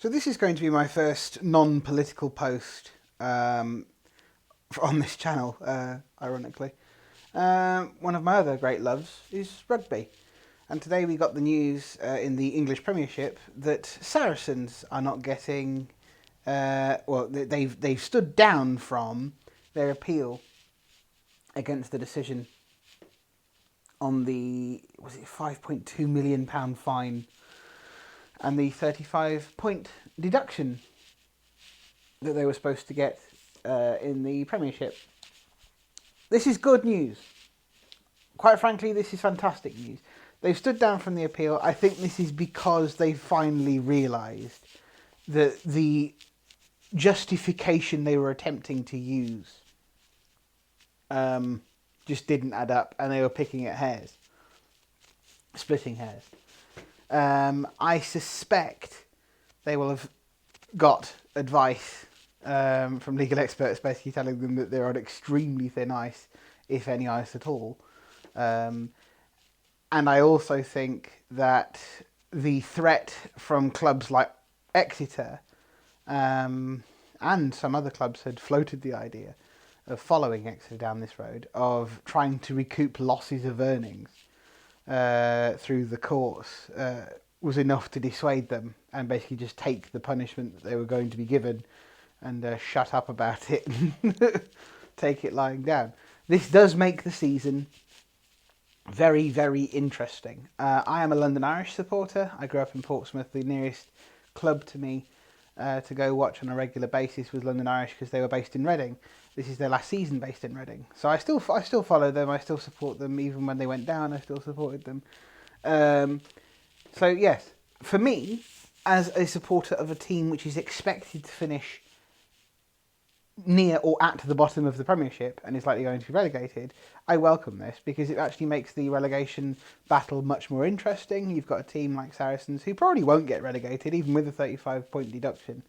So this is going to be my first non-political post on this channel, ironically. One of my other great loves is rugby. And today we got the news in the English Premiership that Saracens are not getting... they've stood down from their appeal against the decision on the, was it £5.2 million fine and the 35-point deduction that they were supposed to get in the Premiership. This is good news. Quite frankly, this is fantastic news. They've stood down from the appeal. I think this is because they finally realised that the justification they were attempting to use just didn't add up, and they were picking at hairs, splitting hairs. I suspect they will have got advice from legal experts basically telling them that they're on extremely thin ice, if any ice at all. And I also think that the threat from clubs like Exeter and some other clubs had floated the idea of following Exeter down this road, of trying to recoup losses of earnings through the course, was enough to dissuade them and basically just take the punishment that they were going to be given and shut up about it and take it lying down. This does make the season very, very interesting. I am a London Irish supporter. I grew up in Portsmouth. The nearest club to me to go watch on a regular basis was London Irish, because they were based in Reading. This is their last season based in Reading. So I still follow them. I still support them. Even when they went down, I still supported them. So yes, for me, as a supporter of a team which is expected to finish near or at the bottom of the Premiership and is likely going to be relegated, I welcome this, because it actually makes the relegation battle much more interesting. You've got a team like Saracens who probably won't get relegated, even with a 35-point deduction.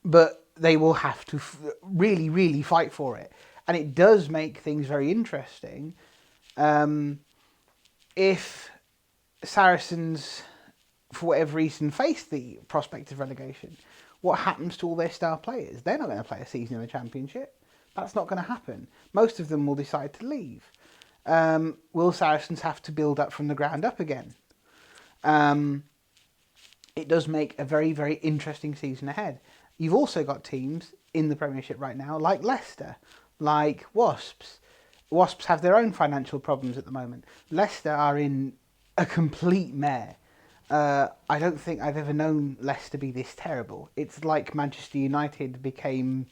But they will have to really, really fight for it. And it does make things very interesting if Saracens, for whatever reason, face the prospect of relegation. What happens to all their star players? They're not going to play a season in the Championship. That's not going to happen. Most of them will decide to leave. Will Saracens have to build up from the ground up again? It does make a very, very interesting season ahead. You've also got teams in the Premiership right now, like Leicester, like Wasps. Wasps have their own financial problems at the moment. Leicester are in a complete mare. I don't think I've ever known Leicester be this terrible. It's like Manchester United became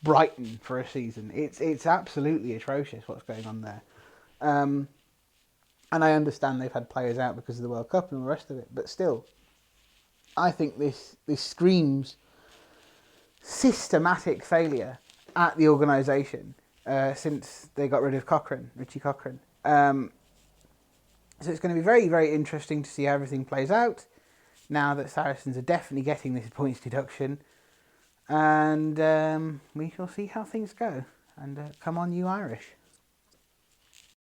Brighton for a season. It's absolutely atrocious what's going on there. And I understand they've had players out because of the World Cup and all the rest of it, but still, I think this screams systematic failure at the organisation since they got rid of Richie Cochrane. So it's going to be very, very interesting to see how everything plays out now that Saracens are definitely getting this points deduction. And we shall see how things go. And come on, you Irish.